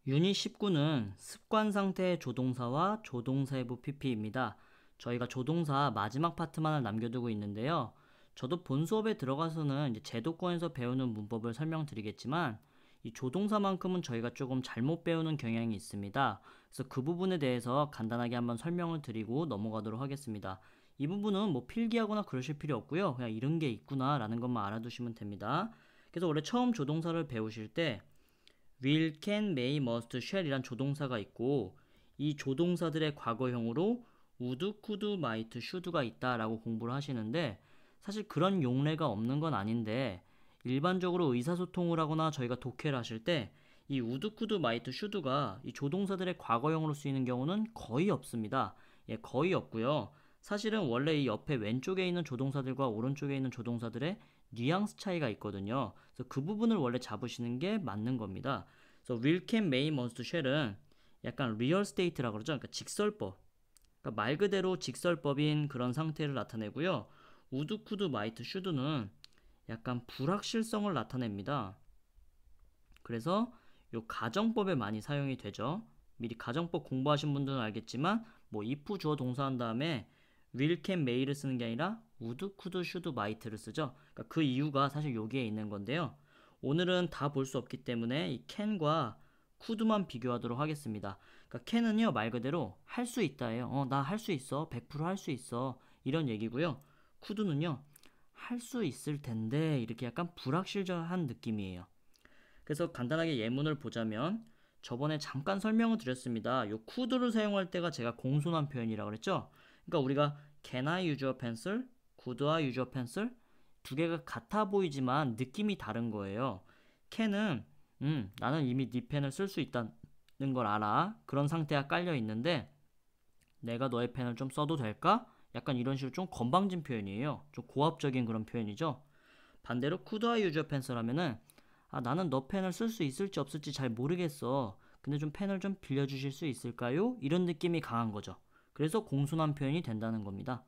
유닛 19는 습관 상태의 조동사와 조동사의부 PP입니다. 저희가 조동사 마지막 파트만을 남겨두고 있는데요. 저도 본 수업에 들어가서는 이제 제도권에서 배우는 문법을 설명드리겠지만 이 조동사만큼은 저희가 조금 잘못 배우는 경향이 있습니다. 그래서 그 부분에 대해서 간단하게 한번 설명을 드리고 넘어가도록 하겠습니다. 이 부분은 뭐 필기하거나 그러실 필요 없고요. 그냥 이런 게 있구나 라는 것만 알아두시면 됩니다. 그래서 원래 처음 조동사를 배우실 때 will, can, may, must, shall 이란 조동사가 있고 이 조동사들의 과거형으로 would, could, might, should가 있다라고 공부를 하시는데 사실 그런 용례가 없는 건 아닌데 일반적으로 의사소통을 하거나 저희가 독해를 하실 때 이 would, could, might, should가 이 조동사들의 과거형으로 쓰이는 경우는 거의 없습니다. 예, 거의 없고요. 사실은 원래 이 옆에 왼쪽에 있는 조동사들과 오른쪽에 있는 조동사들의 뉘앙스 차이가 있거든요. 그래서 그 부분을 원래 잡으시는 게 맞는 겁니다. 그래서 will, can, may, must, shall은 약간 real state라고 그러죠. 그러니까 직설법. 그러니까 말 그대로 직설법인 그런 상태를 나타내고요. would, could, might, should는 약간 불확실성을 나타냅니다. 그래서 요 가정법에 많이 사용이 되죠. 미리 가정법 공부하신 분들은 알겠지만 뭐 if 주어 동사한 다음에 will, can, may를 쓰는 게 아니라 would, could, should, might를 쓰죠. 그러니까 그 이유가 사실 여기에 있는 건데요. 오늘은 다 볼 수 없기 때문에 이 can과 could만 비교하도록 하겠습니다. 그러니까 can은요 말 그대로 할 수 있다예요. 나 할 수 있어. 100% 할 수 있어. 이런 얘기고요. could는요 할 수 있을 텐데 이렇게 약간 불확실한 느낌이에요. 그래서 간단하게 예문을 보자면 저번에 잠깐 설명을 드렸습니다. 요 could를 사용할 때가 제가 공손한 표현이라고 그랬죠. 그러니까 우리가 can I use your pencil? could I use your pencil? 두 개가 같아 보이지만 느낌이 다른 거예요. can은 나는 이미 네 펜을 쓸 수 있다는 걸 알아. 그런 상태가 깔려 있는데 내가 너의 펜을 좀 써도 될까? 약간 이런 식으로 좀 건방진 표현이에요. 좀 고압적인 그런 표현이죠. 반대로 could I use your pencil 하면은 나는 너 펜을 쓸 수 있을지 없을지 잘 모르겠어. 근데 좀 펜을 좀 빌려주실 수 있을까요? 이런 느낌이 강한 거죠. 그래서 공손한 표현이 된다는 겁니다.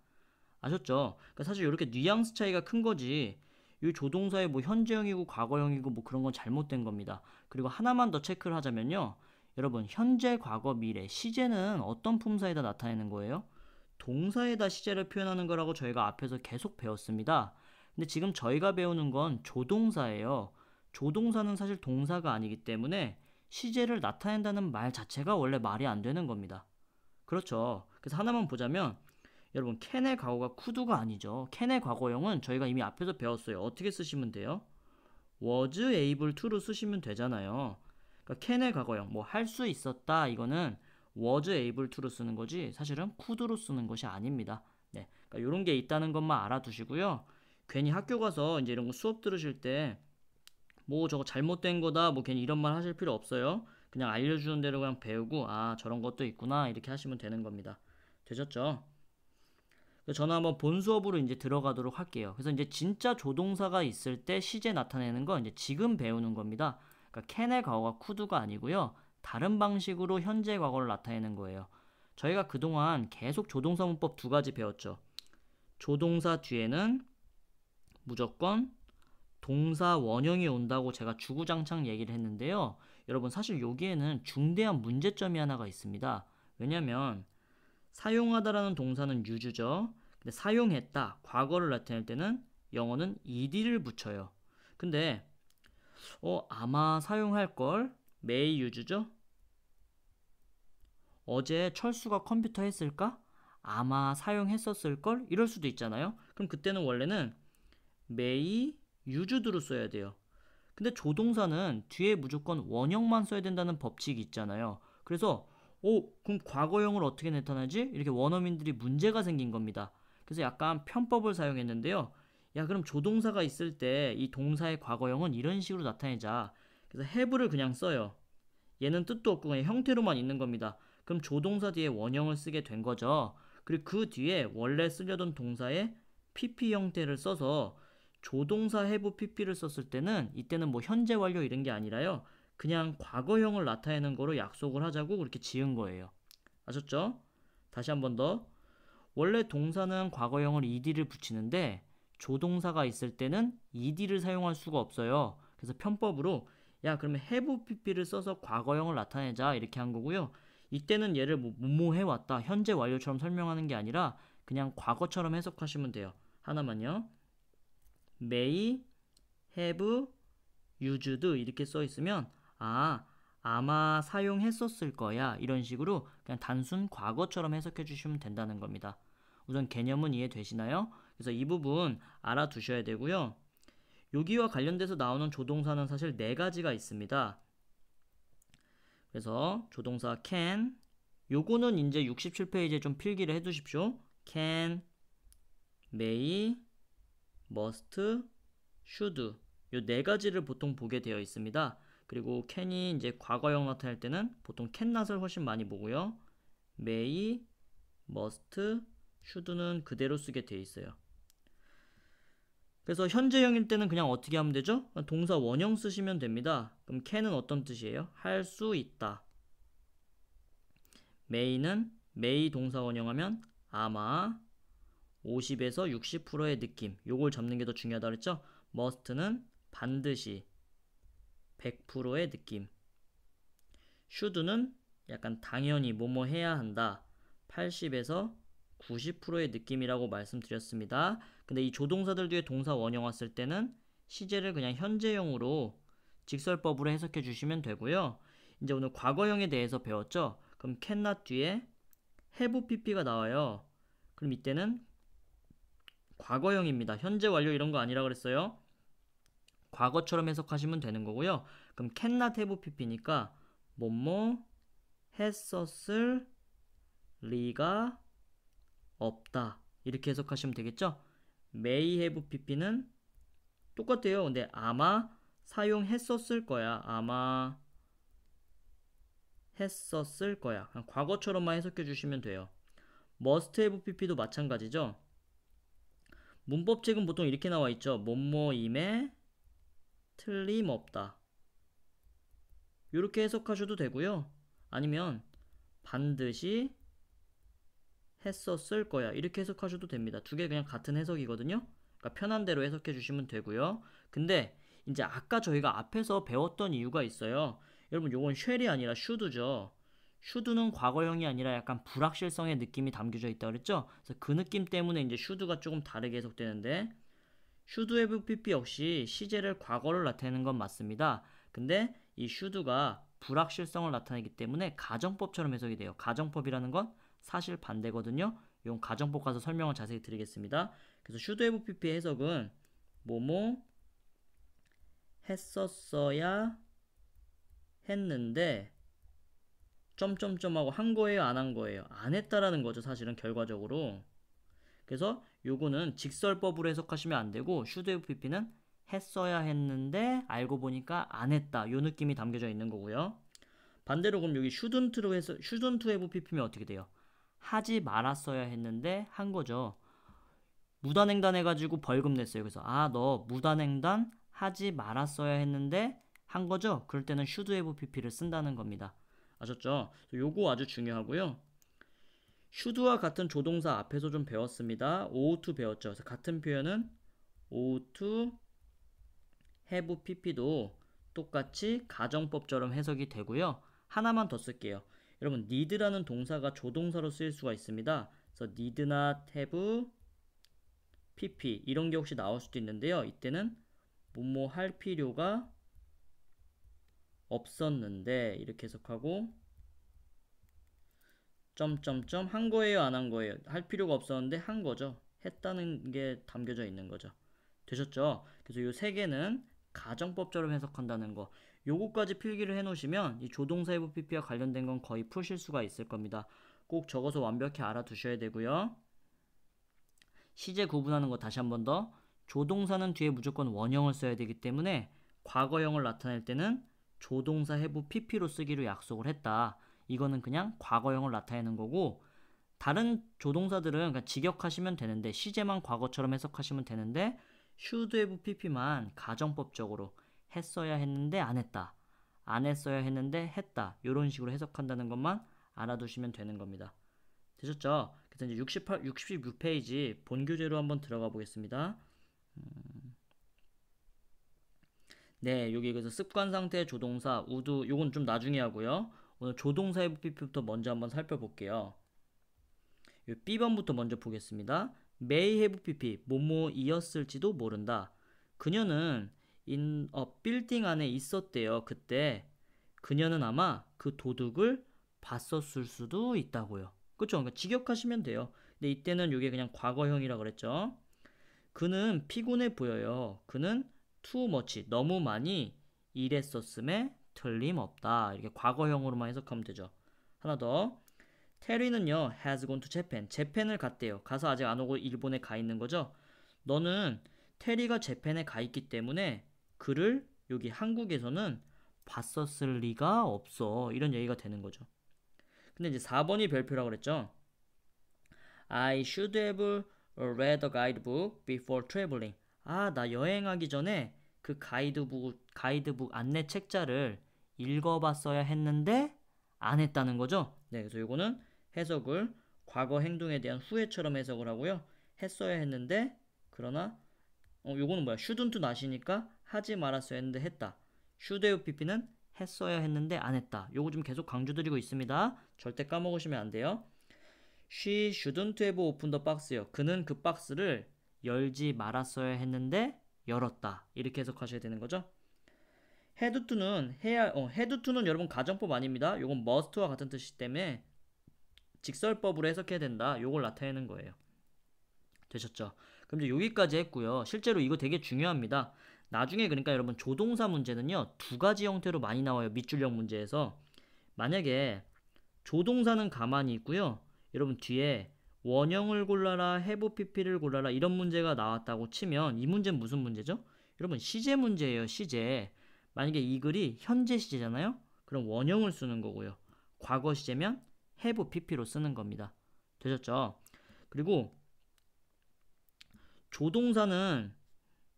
아셨죠? 그러니까 사실 이렇게 뉘앙스 차이가 큰 거지. 이 조동사의 뭐 현재형이고 과거형이고 뭐 그런 건 잘못된 겁니다. 그리고 하나만 더 체크를 하자면요. 여러분, 현재, 과거, 미래, 시제는 어떤 품사에다 나타내는 거예요? 동사에다 시제를 표현하는 거라고 저희가 앞에서 계속 배웠습니다. 근데 지금 저희가 배우는 건 조동사예요. 조동사는 사실 동사가 아니기 때문에 시제를 나타낸다는 말 자체가 원래 말이 안 되는 겁니다. 그렇죠. 그래서 하나만 보자면 여러분 캔의 과거가 could가 아니죠. 캔의 과거형은 저희가 이미 앞에서 배웠어요. 어떻게 쓰시면 돼요? was able to로 쓰시면 되잖아요. 그러니까 캔의 과거형 뭐 할 수 있었다 이거는 was able to로 쓰는 거지 사실은 could로 쓰는 것이 아닙니다. 네, 그러니까 이런 게 있다는 것만 알아두시고요. 괜히 학교 가서 이제 이런 거 수업 들으실 때 뭐 저거 잘못된 거다 뭐 괜히 이런 말 하실 필요 없어요. 그냥 알려주는 대로 그냥 배우고 저런 것도 있구나 이렇게 하시면 되는 겁니다. 되셨죠? 저는 한번 본 수업으로 이제 들어가도록 할게요. 그래서 이제 진짜 조동사가 있을 때 시제 나타내는 건 이제 지금 배우는 겁니다. 그러니까 can의 과거가 could가 아니고요. 다른 방식으로 현재 과거를 나타내는 거예요. 저희가 그동안 계속 조동사 문법 두 가지 배웠죠. 조동사 뒤에는 무조건 동사 원형이 온다고 제가 주구장창 얘기를 했는데요. 여러분 사실 여기에는 중대한 문제점이 하나가 있습니다. 왜냐면 사용하다라는 동사는 use죠. 근데 사용했다, 과거를 나타낼 때는 영어는 ed를 붙여요. 근데 아마 사용할 걸 may use죠. 어제 철수가 컴퓨터 했을까? 아마 사용했었을 걸? 이럴 수도 있잖아요. 그럼 그때는 원래는 may used로 써야 돼요. 근데 조동사는 뒤에 무조건 원형만 써야 된다는 법칙이 있잖아요. 그래서 그럼 과거형을 어떻게 나타나지? 이렇게 원어민들이 문제가 생긴 겁니다. 그래서 약간 편법을 사용했는데요. 야, 그럼 조동사가 있을 때 이 동사의 과거형은 이런 식으로 나타내자. 그래서 have를 그냥 써요. 얘는 뜻도 없고 그냥 형태로만 있는 겁니다. 그럼 조동사 뒤에 원형을 쓰게 된 거죠. 그리고 그 뒤에 원래 쓰려던 동사의 PP 형태를 써서 조동사 have pp를 썼을 때는 이때는 뭐 현재 완료 이런 게 아니라요. 그냥 과거형을 나타내는 거로 약속을 하자고 그렇게 지은 거예요. 아셨죠? 다시 한번 더. 원래 동사는 과거형을 ed를 붙이는데 조동사가 있을 때는 ed를 사용할 수가 없어요. 그래서 편법으로 야, 그러면 have pp를 써서 과거형을 나타내자 이렇게 한 거고요. 이때는 얘를 뭐뭐 해왔다, 현재 완료처럼 설명하는 게 아니라 그냥 과거처럼 해석하시면 돼요. 하나만요. may have used 이렇게 써 있으면 아마 사용했었을 거야 이런 식으로 그냥 단순 과거처럼 해석해 주시면 된다는 겁니다. 우선 개념은 이해되시나요? 그래서 이 부분 알아두셔야 되고요. 여기와 관련돼서 나오는 조동사는 사실 네 가지가 있습니다. 그래서 조동사 can, 요거는 이제 67페이지에 좀 필기를 해 두십시오. can, may, must, should 요 네 가지를 보통 보게 되어 있습니다. 그리고 can이 이제 과거형 나타낼 때는 보통 can not을 훨씬 많이 보고요. may, must, should는 그대로 쓰게 되어 있어요. 그래서 현재형일 때는 그냥 어떻게 하면 되죠? 동사 원형 쓰시면 됩니다. 그럼 can은 어떤 뜻이에요? 할 수 있다. may 동사 원형하면 아마 50에서 60%의 느낌, 요걸 잡는 게 더 중요하다 그랬죠? must는 반드시 100%의 느낌, should는 약간 당연히 뭐뭐 해야 한다, 80에서 90%의 느낌이라고 말씀드렸습니다. 근데 이 조동사들 뒤에 동사 원형 왔을 때는 시제를 그냥 현재형으로 직설법으로 해석해 주시면 되고요. 이제 오늘 과거형에 대해서 배웠죠? 그럼 cannot 뒤에 have pp가 나와요. 그럼 이때는 과거형입니다. 현재 완료 이런 거 아니라 그랬어요. 과거처럼 해석하시면 되는 거고요. 그럼 cannot have pp니까 뭐뭐 했었을 리가 없다 이렇게 해석하시면 되겠죠. may have pp는 똑같아요. 근데 아마 사용했었을 거야. 아마 했었을 거야. 그냥 과거처럼만 해석해 주시면 돼요. must have pp도 마찬가지죠. 문법책은 보통 이렇게 나와 있죠. 뭐뭐임에 틀림없다. 이렇게 해석하셔도 되고요. 아니면 반드시 했었을 거야. 이렇게 해석하셔도 됩니다. 두 개 그냥 같은 해석이거든요. 그러니까 편한 대로 해석해 주시면 되고요. 근데 이제 아까 저희가 앞에서 배웠던 이유가 있어요. 여러분 요건 shall이 아니라 should죠. should는 과거형이 아니라 약간 불확실성의 느낌이 담겨져 있다 그랬죠? 그래서 그 느낌 때문에 이제 should가 조금 다르게 해석되는데 should have pp 역시 시제를 과거를 나타내는 건 맞습니다. 근데 이 should가 불확실성을 나타내기 때문에 가정법처럼 해석이 돼요. 가정법이라는 건 사실 반대거든요. 이건 가정법 가서 설명을 자세히 드리겠습니다. 그래서 should have pp의 해석은 뭐뭐 했었어야 했는데 점점점하고 한 거예요, 안 한 거예요? 안 했다라는 거죠, 사실은 결과적으로. 그래서 요거는 직설법으로 해석하시면 안 되고 should have pp는 했어야 했는데 알고 보니까 안 했다, 요 느낌이 담겨져 있는 거고요. 반대로 그럼 여기 shouldn't have pp면 어떻게 돼요? 하지 말았어야 했는데 한 거죠. 무단횡단 해가지고 벌금 냈어요. 그래서 너 무단횡단 하지 말았어야 했는데 한 거죠. 그럴 때는 should have pp를 쓴다는 겁니다. 아셨죠? 요거 아주 중요하고요. should와 같은 조동사 앞에서 좀 배웠습니다. ought to 배웠죠. 그래서 같은 표현은 ought to have pp도 똑같이 가정법처럼 해석이 되고요. 하나만 더 쓸게요. 여러분 need라는 동사가 조동사로 쓰일 수가 있습니다. 그래서 need not have pp 이런 게 혹시 나올 수도 있는데요. 이때는 뭐뭐 할 필요가 없었는데 이렇게 해석하고 점점점 한 거예요, 안 한 거예요? 할 필요가 없었는데 한 거죠. 했다는 게 담겨져 있는 거죠. 되셨죠? 그래서 이 세 개는 가정법처럼 해석한다는 거. 요거까지 필기를 해 놓으시면 이 조동사 have pp와 관련된 건 거의 푸실 수가 있을 겁니다. 꼭 적어서 완벽히 알아두셔야 되고요. 시제 구분하는 거 다시 한 번 더. 조동사는 뒤에 무조건 원형을 써야 되기 때문에 과거형을 나타낼 때는 조동사 have pp로 쓰기로 약속을 했다. 이거는 그냥 과거형을 나타내는 거고, 다른 조동사들은 그냥 직역하시면 되는데 시제만 과거처럼 해석하시면 되는데 should have pp만 가정법적으로 했어야 했는데 안 했다, 안 했어야 했는데 했다, 이런 식으로 해석한다는 것만 알아두시면 되는 겁니다. 되셨죠? 그래서 이제 66페이지 본 교재로 한번 들어가 보겠습니다. 네, 여기 그래서 습관 상태 조동사 우드 요건 좀 나중에 하고요. 오늘 조동사 해부 PP부터 먼저 한번 살펴볼게요. 요 B번부터 먼저 보겠습니다. may have pp 뭐뭐이었을지도 모른다. 그녀는 in a building 안에 있었대요. 그때 그녀는 아마 그 도둑을 봤었을 수도 있다고요. 그쵸? 그러니까 직역하시면 돼요. 근데 이때는 이게 그냥 과거형이라 그랬죠. 그는 피곤해 보여요. 그는 too much 너무 많이 일했었음에 틀림없다. 이렇게 과거형으로만 해석하면 되죠. 하나 더. 테리는요 has gone to Japan. 재팬을 갔대요. 가서 아직 안 오고 일본에 가 있는 거죠. 너는 테리가 재팬에 가 있기 때문에 그를 여기 한국에서는 봤었을 리가 없어. 이런 얘기가 되는 거죠. 근데 이제 4번이 별표라고 그랬죠. I should have read a guidebook before traveling. 아, 나 여행하기 전에 그 가이드북 안내 책자를 읽어봤어야 했는데 안 했다는 거죠. 네, 그래서 요거는 해석을 과거 행동에 대한 후회처럼 해석을 하고요. 했어야 했는데 그러나 요거는 뭐야? shouldn't not이니까 하지 말았어야 했는데 했다. should have pp는 했어야 했는데 안 했다. 요거 좀 계속 강조드리고 있습니다. 절대 까먹으시면 안 돼요. She shouldn't have opened the box요. 그는 그 박스를 열지 말았어야 했는데 열었다. 이렇게 해석하셔야 되는 거죠. had to는 had to는 여러분 가정법 아닙니다. 요건 must와 같은 뜻이기 때문에 직설법으로 해석해야 된다. 요걸 나타내는 거예요. 되셨죠? 그럼 이제 여기까지 했고요. 실제로 이거 되게 중요합니다. 나중에 그러니까 여러분 조동사 문제는요. 두 가지 형태로 많이 나와요. 밑줄형 문제에서. 만약에 조동사는 가만히 있고요. 여러분 뒤에 원형을 골라라, have pp를 골라라 이런 문제가 나왔다고 치면 이 문제는 무슨 문제죠? 여러분 시제 문제예요. 시제. 만약에 이 글이 현재 시제잖아요. 그럼 원형을 쓰는 거고요. 과거 시제면 have pp로 쓰는 겁니다. 되셨죠? 그리고 조동사는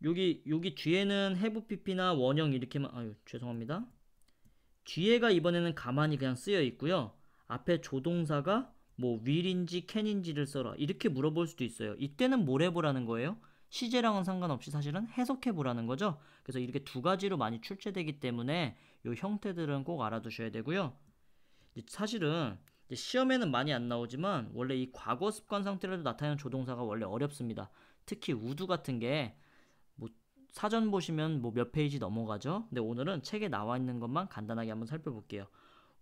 여기 뒤에는 have pp나 원형 이렇게만 죄송합니다. 뒤에가 이번에는 가만히 그냥 쓰여 있고요. 앞에 조동사가 뭐 will인지 can인지를 써라 이렇게 물어볼 수도 있어요. 이때는 뭘 해보라는 거예요? 시제랑은 상관없이 사실은 해석해보라는 거죠. 그래서 이렇게 두 가지로 많이 출제되기 때문에 이 형태들은 꼭 알아두셔야 되고요. 사실은 시험에는 많이 안 나오지만 원래 이 과거 습관 상태로 나타나는 조동사가 원래 어렵습니다. 특히 우드 같은 게 뭐 사전 보시면 뭐 몇 페이지 넘어가죠. 근데 오늘은 책에 나와 있는 것만 간단하게 한번 살펴볼게요.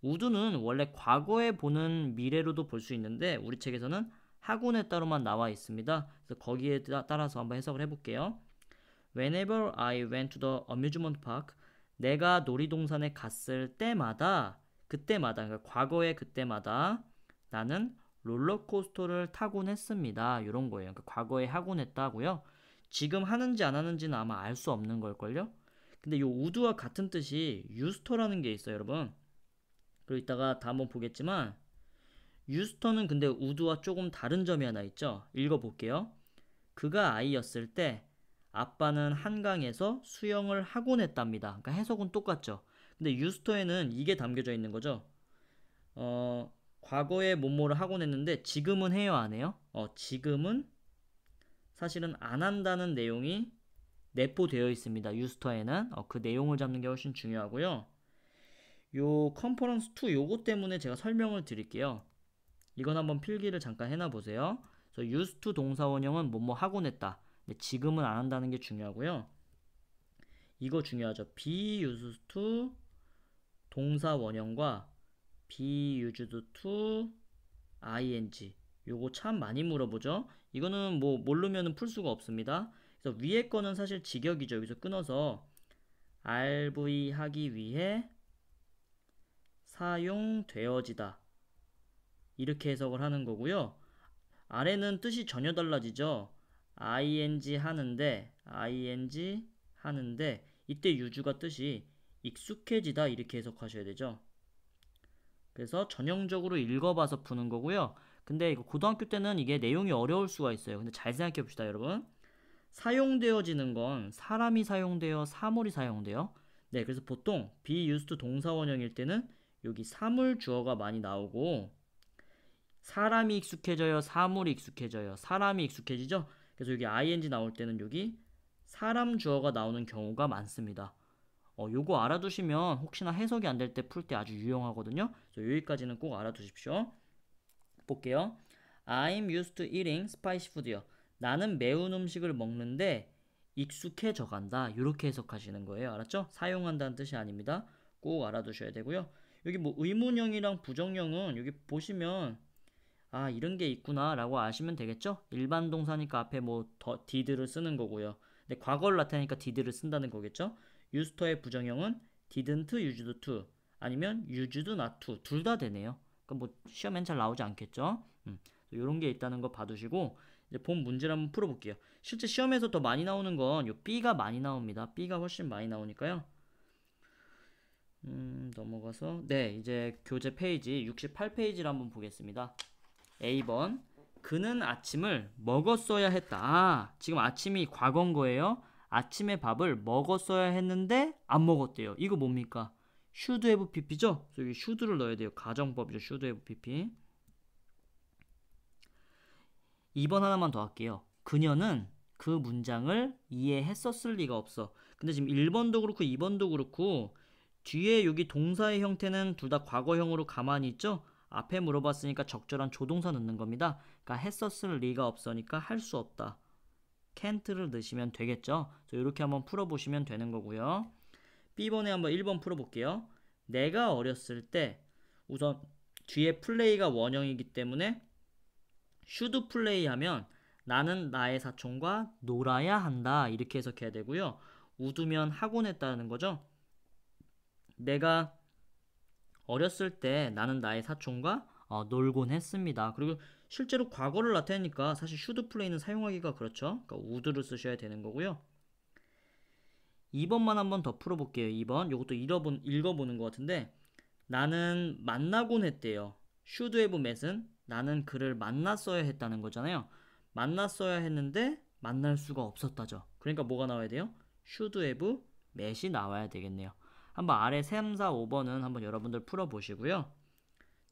우드는 원래 과거에 보는 미래로도 볼 수 있는데 우리 책에서는 하고에 따로만 나와 있습니다. 그래서 거기에 따라서 한번 해석을 해볼게요. Whenever I went to the amusement park, 내가 놀이동산에 갔을 때마다 그때마다 그러니까 과거의 그때마다 나는 롤러코스터를 타곤 했습니다. 이런 거예요. 그러니까 과거에 하곤 했다고요. 지금 하는지 안 하는지는 아마 알 수 없는 걸걸요. 근데 이 우드와 같은 뜻이 유스터라는 게 있어요, 여러분. 그리고 이따가 다 한번 보겠지만 유스터는 근데 우드와 조금 다른 점이 하나 있죠. 읽어볼게요. 그가 아이였을 때 아빠는 한강에서 수영을 하곤 했답니다. 그러니까 해석은 똑같죠. 근데 유스터에는 이게 담겨져 있는 거죠. 과거에 뭐뭐를 하곤 했는데 지금은 해요, 안 해요? 지금은 사실은 안 한다는 내용이 내포되어 있습니다. 유스터에는 그 내용을 잡는 게 훨씬 중요하고요. 요 컨퍼런스 2 요거 때문에 제가 설명을 드릴게요. 이건 한번 필기를 잠깐 해놔 보세요. 그래서 used to 동사 원형은 뭐뭐 하곤 했다. 근데 지금은 안 한다는 게 중요하고요. 이거 중요하죠. be used to 동사 원형과 be used to ing 요거 참 많이 물어보죠. 이거는 뭐 모르면 풀 수가 없습니다. 그래서 위에 거는 사실 직역이죠. 여기서 끊어서 RV 하기 위해 사용되어지다 이렇게 해석을 하는 거고요. 아래는 뜻이 전혀 달라지죠. ing 하는데 이때 유주가 뜻이 익숙해지다 이렇게 해석하셔야 되죠. 그래서 전형적으로 읽어봐서 푸는 거고요. 근데 이거 고등학교 때는 이게 내용이 어려울 수가 있어요. 근데 잘 생각해 봅시다, 여러분. 사용되어지는 건 사람이 사용되어 사물이 사용돼요. 네, 그래서 보통 be used 동사 원형일 때는 여기 사물 주어가 많이 나오고 사람이 익숙해져요, 사물이 익숙해져요. 사람이 익숙해지죠? 그래서 여기 ing 나올 때는 여기 사람 주어가 나오는 경우가 많습니다. 요거 알아두시면 혹시나 해석이 안 될 때 풀 때 아주 유용하거든요. 그래서 여기까지는 꼭 알아두십시오. 볼게요. I'm used to eating spicy food요. 나는 매운 음식을 먹는데 익숙해져 간다. 이렇게 해석하시는 거예요. 알았죠? 사용한다는 뜻이 아닙니다. 꼭 알아두셔야 되고요. 여기 뭐 의문형이랑 부정형은 여기 보시면 아 이런 게 있구나 라고 아시면 되겠죠? 일반 동사니까 앞에 뭐 did를 쓰는 거고요. 근데 과거를 나타내니까 did를 쓴다는 거겠죠? used의 부정형은 didn't used to 아니면 used not to 둘 다 되네요. 그러니까 뭐 시험엔 잘 나오지 않겠죠? 이런 게 있다는 거 봐두시고 이제 본 문제를 한번 풀어볼게요. 실제 시험에서 더 많이 나오는 건 요 B가 많이 나옵니다. B가 훨씬 많이 나오니까요. 넘어가서 네 이제 교재 페이지 68페이지를 한번 보겠습니다. A번 그는 아침을 먹었어야 했다. 아 지금 아침이 과거인 거예요. 아침에 밥을 먹었어야 했는데 안 먹었대요. 이거 뭡니까? should have pp죠? 그래서 여기 should를 넣어야 돼요. 가정법이죠. should have pp. 2번 하나만 더 할게요. 그녀는 그 문장을 이해했었을 리가 없어. 근데 지금 1번도 그렇고 2번도 그렇고 뒤에 여기 동사의 형태는 둘 다 과거형으로 가만히 있죠? 앞에 물어봤으니까 적절한 조동사 넣는 겁니다. 그러니까 했었을 리가 없으니까 할 수 없다. can't를 넣으시면 되겠죠? 이렇게 한번 풀어보시면 되는 거고요. B번에 한번 1번 풀어볼게요. 내가 어렸을 때 우선 뒤에 플레이가 원형이기 때문에 should play 하면 나는 나의 사촌과 놀아야 한다 이렇게 해석해야 되고요. 웃으면 하곤 했다는 거죠. 내가 어렸을 때 나는 나의 사촌과 놀곤 했습니다. 그리고 실제로 과거를 나타내니까 사실 should play는 사용하기가 그렇죠. 그러니까 would를 쓰셔야 되는 거고요. 2번만 한번 더 풀어볼게요. 2번 이것도 읽어보는 것 같은데 나는 만나곤 했대요. should have met은 나는 그를 만났어야 했다는 거잖아요. 만났어야 했는데 만날 수가 없었다죠. 그러니까 뭐가 나와야 돼요? should have met이 나와야 되겠네요. 한번 아래 3, 4, 5번은 한번 여러분들 풀어보시고요.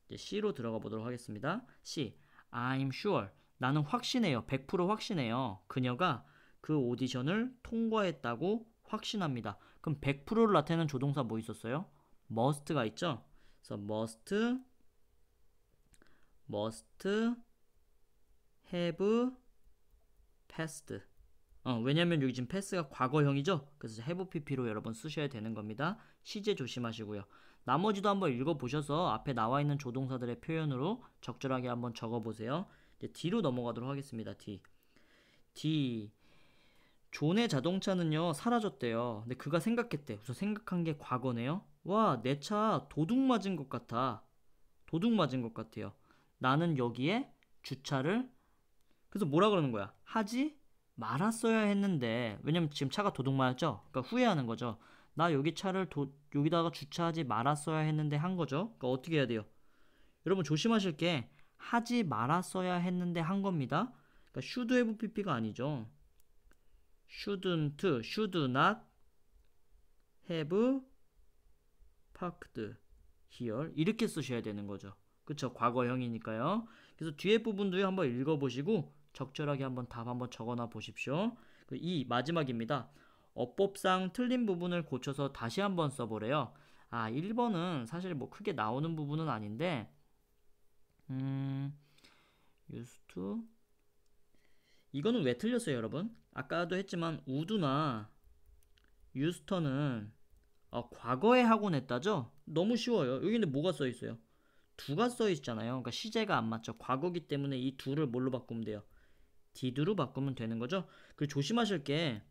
이제 C로 들어가 보도록 하겠습니다. C. I'm sure. 나는 확신해요. 100% 확신해요. 그녀가 그 오디션을 통과했다고 확신합니다. 그럼 100%를 나타내는 조동사 뭐 있었어요? must가 있죠? 그래서 must have passed. 왜냐면 여기 지금 패스가 과거형이죠. 그래서 have pp로 여러분 쓰셔야 되는 겁니다. 시제 조심하시고요. 나머지도 한번 읽어보셔서 앞에 나와 있는 조동사들의 표현으로 적절하게 한번 적어보세요. 이제 D로 넘어가도록 하겠습니다. D. 존의 자동차는요 사라졌대요. 근데 그가 생각했대. 우선 생각한 게 과거네요. 와, 내 차 도둑 맞은 것 같아. 도둑 맞은 것 같아요. 나는 여기에 주차를 그래서 뭐라 그러는 거야? 하지 말았어야 했는데 왜냐면 지금 차가 도둑 맞았죠? 그러니까 후회하는 거죠. 나 여기 차를 여기다가 주차하지 말았어야 했는데 한 거죠. 그러니까 어떻게 해야 돼요? 여러분 조심하실 게 하지 말았어야 했는데 한 겁니다. 그러니까 should have pp가 아니죠. shouldn't, should not have parked here 이렇게 쓰셔야 되는 거죠. 그쵸? 과거형이니까요. 그래서 뒤에 부분도 한번 읽어보시고 적절하게 한번 답 한번 적어놔 보십시오. 이 마지막입니다. 어법상 틀린 부분을 고쳐서 다시 한번 써보래요. 1번은 사실 뭐 크게 나오는 부분은 아닌데 used to 이거는 왜 틀렸어요, 여러분? 아까도 했지만 would나 used to는 과거에 하곤 했다죠? 너무 쉬워요. 여기 근데 뭐가 써 있어요? 두가 써 있잖아요. 그러니까 시제가 안 맞죠. 과거기 때문에 이 두를 뭘로 바꾸면 돼요? did로 바꾸면 되는 거죠. 그리고 조심하실 게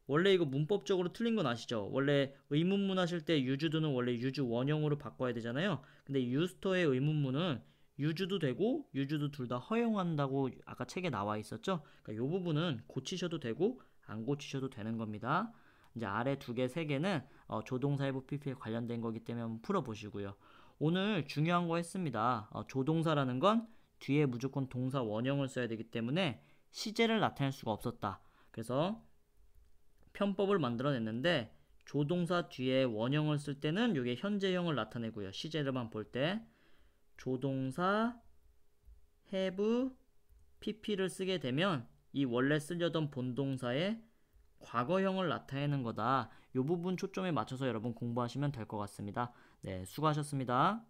원래 이거 문법적으로 틀린 건 아시죠? 원래 의문문 하실 때 used는 원래 use 원형으로 바꿔야 되잖아요. 근데 used의 의문문은 use도 되고 use도 둘 다 허용한다고 아까 책에 나와 있었죠? 그러니까 이 부분은 고치셔도 되고 안 고치셔도 되는 겁니다. 이제 아래 두 개, 세 개는 조동사회부 PP에 관련된 거기 때문에 한번 풀어보시고요. 오늘 중요한 거 했습니다. 조동사라는 건 뒤에 무조건 동사 원형을 써야 되기 때문에 시제를 나타낼 수가 없었다. 그래서 편법을 만들어냈는데 조동사 뒤에 원형을 쓸 때는 이게 현재형을 나타내고요. 시제를만 볼 때 조동사 have pp를 쓰게 되면 이 원래 쓰려던 본동사의 과거형을 나타내는 거다. 이 부분 초점에 맞춰서 여러분 공부하시면 될 것 같습니다. 네, 수고하셨습니다.